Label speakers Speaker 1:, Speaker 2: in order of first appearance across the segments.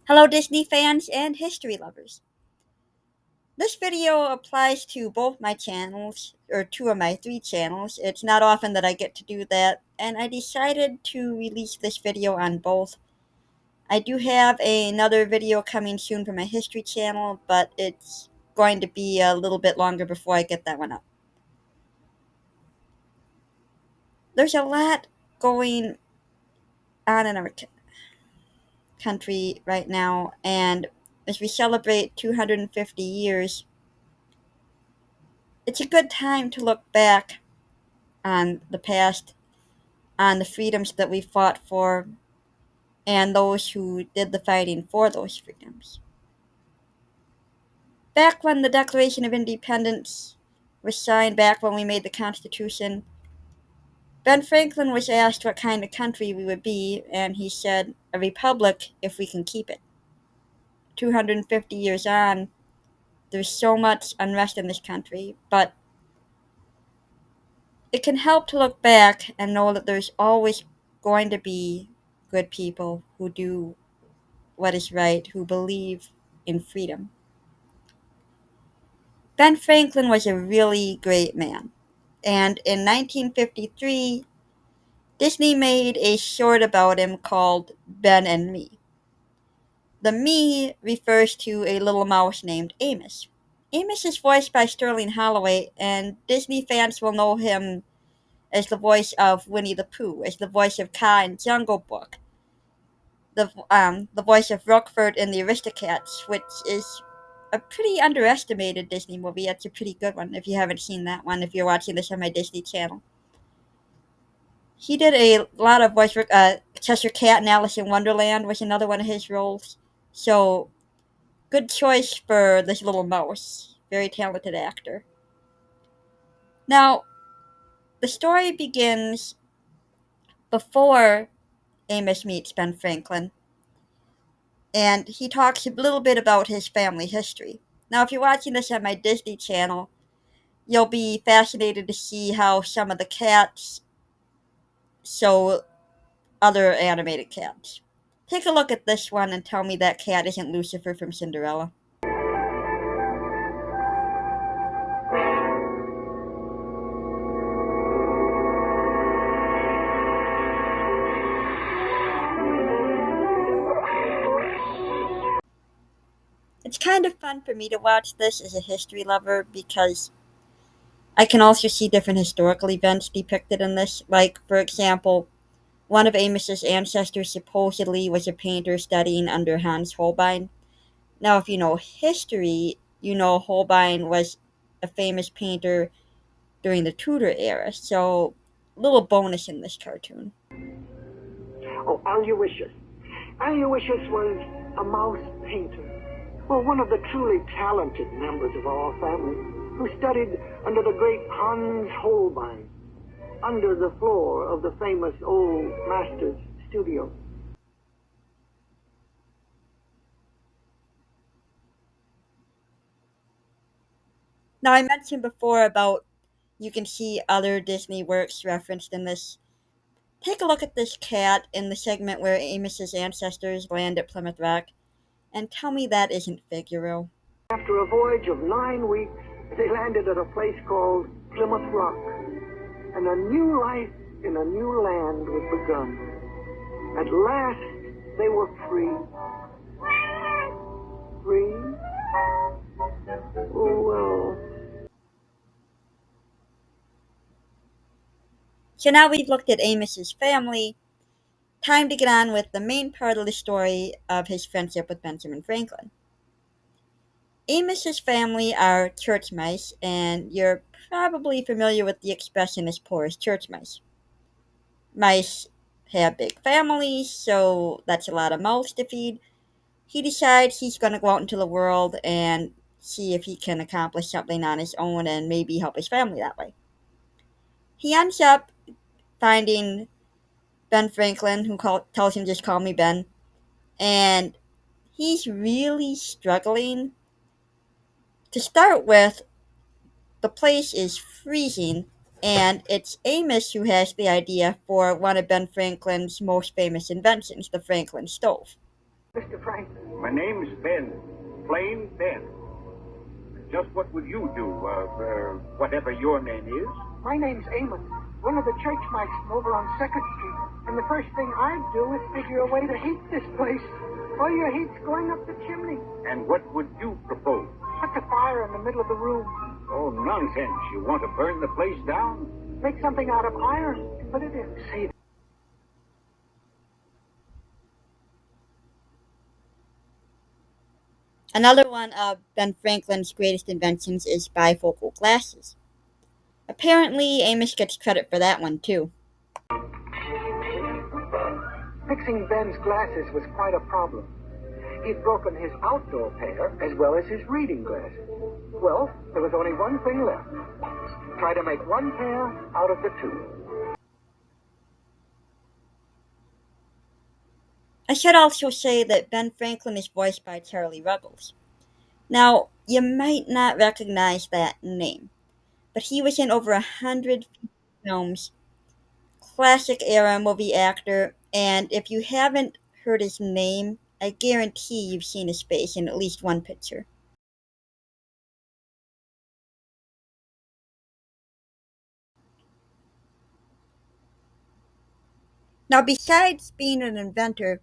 Speaker 1: Hello, Disney fans and history lovers. This video applies to both my channels, or two of my three channels. It's not often that I get to do that, and I decided to release this video on both. I do have another video coming soon for my history channel, but it's going to be a little bit longer before I get that one up. There's a lot going on in our country right now, and as we celebrate 250 years, it's a good time to look back on the past, on the freedoms that we fought for, and those who did the fighting for those freedoms. Back when the Declaration of Independence was signed, back when we made the Constitution, Ben Franklin was asked what kind of country we would be, and he said, a republic if we can keep it. 250 years on, there's so much unrest in this country, but it can help to look back and know that there's always going to be good people who do what is right, who believe in freedom. Ben Franklin was a really great man, and in 1953, Disney made a short about him called Ben and Me. The me refers to a little mouse named Amos. Amos is voiced by Sterling Holloway, and Disney fans will know him as the voice of Winnie the Pooh, as the voice of Kaa in Jungle Book, the voice of Rookford in the Aristocats, which is a pretty underestimated Disney movie. It's a pretty good one if you haven't seen that one, if you're watching this on my Disney channel. He did a lot of voice work. Cheshire Cat and Alice in Wonderland was another one of his roles. So, good choice for this little mouse. Very talented actor. Now, the story begins before Amos meets Ben Franklin, and he talks a little bit about his family history. Now, if you're watching this on my Disney channel, you'll be fascinated to see how some of the cats show other animated cats. Take a look at this one and tell me that cat isn't Lucifer from Cinderella. It's kind of fun for me to watch this as a history lover because I can also see different historical events depicted in this. Like, for example, one of Amos's ancestors supposedly was a painter studying under Hans Holbein. Now, if you know history, you know Holbein was a famous painter during the Tudor era, so a little bonus in this cartoon.
Speaker 2: Oh, Aloysius. Aloysius was a mouse painter. Well, one of the truly talented members of our family who studied under the great Hans Holbein, under the floor of the famous old master's studio.
Speaker 1: Now, I mentioned before about you can see other Disney works referenced in this. Take a look at this cat in the segment where Amos's ancestors land at Plymouth Rock, and tell me that isn't Figaro.
Speaker 2: After a voyage of 9 weeks, they landed at a place called Plymouth Rock, and a new life in a new land was begun. At last, they were free. Free? Oh, well.
Speaker 1: So now we've looked at Amos's family, time to get on with the main part of the story of his friendship with Benjamin Franklin. Amos's family are church mice, and you're probably familiar with the expression as poor as church mice. Mice have big families, so that's a lot of mouths to feed. He decides he's going to go out into the world and see if he can accomplish something on his own and maybe help his family that way. He ends up finding Ben Franklin, who tells him just call me Ben, and he's really struggling. To start with, the place is freezing, and it's Amos who has the idea for one of Ben Franklin's most famous inventions, the Franklin stove.
Speaker 2: Mr. Franklin.
Speaker 3: My name's Ben. Plain Ben. Just what would you do, whatever your name is?
Speaker 2: My name's Amos, one of the church mice from over on 2nd Street. And the first thing I'd do is figure a way to heat this place. All your heat's going up the chimney.
Speaker 3: And what would you propose?
Speaker 2: Put the fire in the middle of the room.
Speaker 3: Oh, nonsense. You want to burn the place down?
Speaker 2: Make something out of iron and put it in. Say
Speaker 1: Another one of Ben Franklin's greatest inventions is bifocal glasses. Apparently, Amos gets credit for that one too.
Speaker 2: fixing Ben's glasses was quite a problem. He'd broken his outdoor pair as well as his reading glasses. Well, there was only one thing left. Try to make one pair out of the two.
Speaker 1: I should also say that Ben Franklin is voiced by Charlie Ruggles. Now, you might not recognize that name, but he was in over 100 films, classic era movie actor, and if you haven't heard his name, I guarantee you've seen his face in at least one picture. Now, besides being an inventor,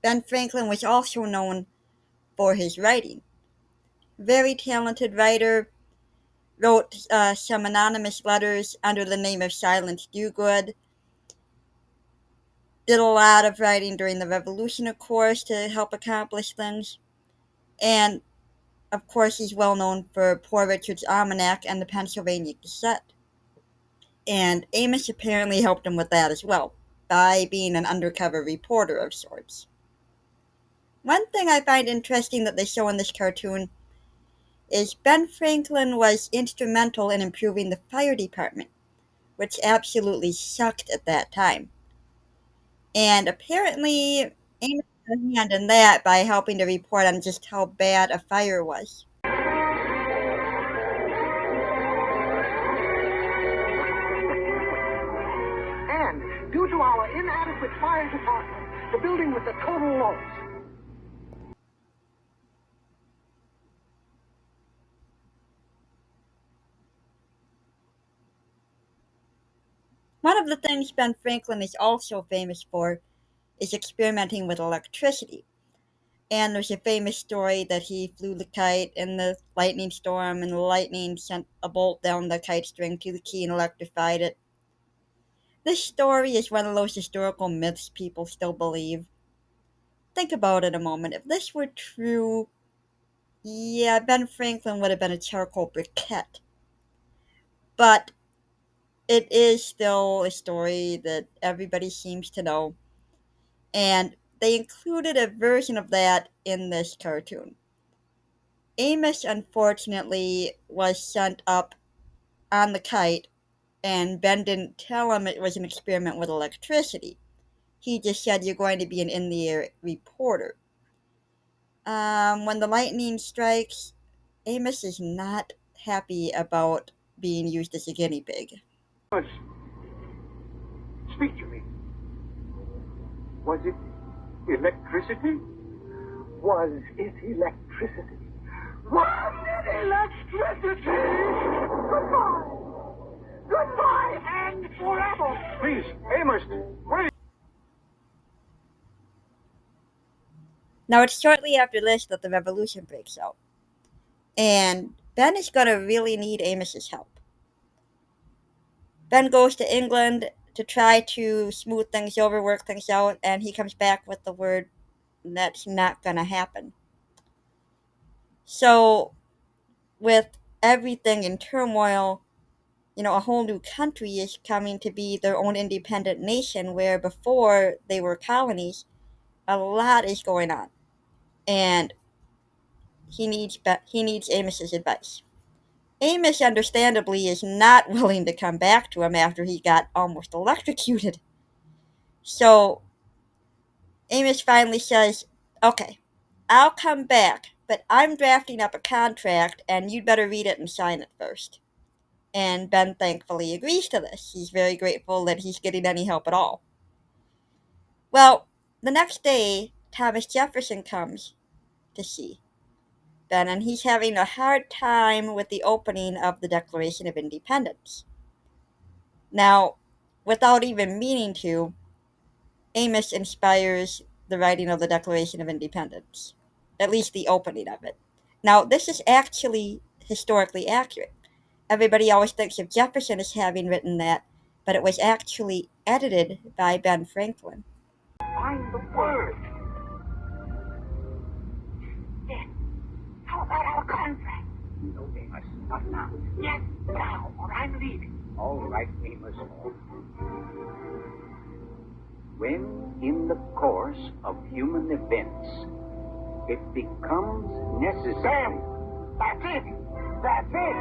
Speaker 1: Ben Franklin was also known for his writing. Very talented writer, wrote some anonymous letters under the name of Silence Dogood, did a lot of writing during the Revolution, of course, to help accomplish things, and of course he's well known for Poor Richard's Almanac and the Pennsylvania Gazette. And Amos apparently helped him with that as well, by being an undercover reporter of sorts. One thing I find interesting that they show in this cartoon is Ben Franklin was instrumental in improving the fire department, which absolutely sucked at that time. And apparently, Amos had a hand in that by helping to report on just how bad a fire was.
Speaker 2: And due to our inadequate fire department, the building was a total loss.
Speaker 1: One of the things Ben Franklin is also famous for is experimenting with electricity. And there's a famous story that he flew the kite in the lightning storm, and the lightning sent a bolt down the kite string to the key and electrified it. This story is one of those historical myths people still believe. Think about it a moment. If this were true, yeah, Ben Franklin would have been a charcoal briquette. But it is still a story that everybody seems to know. And they included a version of that in this cartoon. Amos, unfortunately, was sent up on the kite, and Ben didn't tell him it was an experiment with electricity. He just said, "You're going to be an in the air reporter." When the lightning strikes, Amos is not happy about being used as a guinea pig.
Speaker 3: Speak to me. Was it electricity?
Speaker 2: Was it electricity? Was it electricity? Goodbye! Goodbye and forever!
Speaker 3: Please, Amos, wait!
Speaker 1: Now, it's shortly after this that the revolution breaks out, and Ben is going to really need Amos's help. Ben goes to England to try to smooth things over, work things out, and he comes back with the word that's not going to happen. So, with everything in turmoil, a whole new country is coming to be their own independent nation, where before they were colonies. A lot is going on, and he needs Amos's advice. Amos, understandably, is not willing to come back to him after he got almost electrocuted. So Amos finally says, "Okay, I'll come back, but I'm drafting up a contract, and you'd better read it and sign it first." And Ben thankfully agrees to this. He's very grateful that he's getting any help at all. Well, the next day, Thomas Jefferson comes to see Ben, and he's having a hard time with the opening of the Declaration of Independence. Now, without even meaning to, Amos inspires the writing of the Declaration of Independence, at least the opening of it. Now, this is actually historically accurate. Everybody always thinks of Jefferson as having written that, but it was actually edited by Ben Franklin.
Speaker 2: Find the word. Yes. How about our contract?
Speaker 3: No, Amos, not now.
Speaker 2: Yes, now, or I'm leaving.
Speaker 3: All right, Amos. When, in the course of human events, it becomes necessary.
Speaker 2: Sam, that's it. That's it.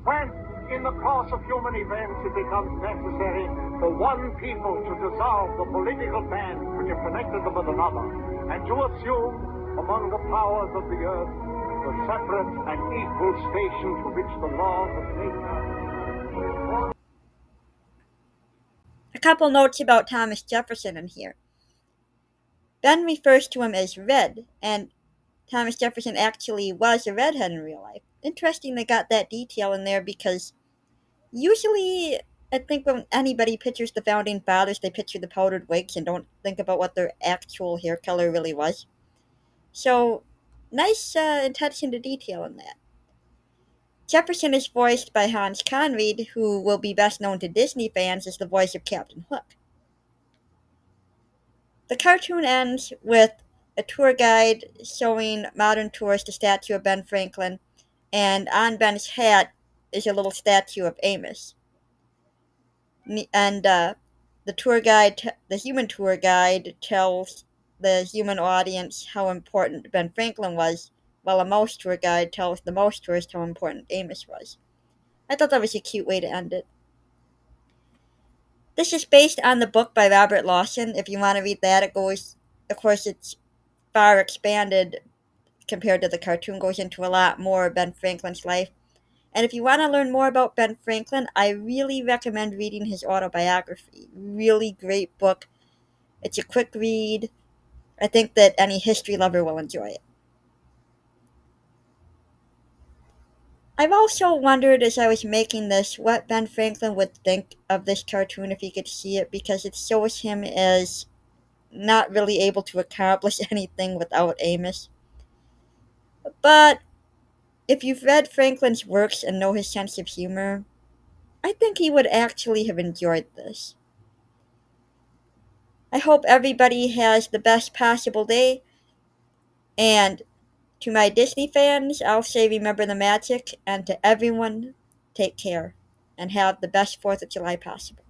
Speaker 2: When, in the course of human events, it becomes necessary for one people to dissolve the political band which have connected them with another, and to assume, among the powers of the earth, the separate and equal station to which the laws of nature.
Speaker 1: A couple notes about Thomas Jefferson in here. Ben refers to him as Red, and Thomas Jefferson actually was a redhead in real life. Interesting they got that detail in there because usually I think when anybody pictures the founding fathers, they picture the powdered wigs and don't think about what their actual hair color really was. So, nice attention to detail in that. Jefferson is voiced by Hans Conried, who will be best known to Disney fans as the voice of Captain Hook. The cartoon ends with a tour guide showing modern tourists the statue of Ben Franklin, and on Ben's hat is a little statue of Amos. And the human tour guide, tells the human audience how important Ben Franklin was, while a mouse tour guide tells the mouse tourist how important Amos was. I thought that was a cute way to end it. This is based on the book by Robert Lawson. If you want to read that, of course, it's far expanded compared to the cartoon, goes into a lot more of Ben Franklin's life. And if you want to learn more about Ben Franklin, I really recommend reading his autobiography. Really great book. It's a quick read. I think that any history lover will enjoy it. I've also wondered as I was making this what Ben Franklin would think of this cartoon if he could see it, because it shows him as not really able to accomplish anything without Amos. But if you've read Franklin's works and know his sense of humor, I think he would actually have enjoyed this. I hope everybody has the best possible day, and to my Disney fans, I'll say remember the magic, and to everyone, take care, and have the best 4th of July possible.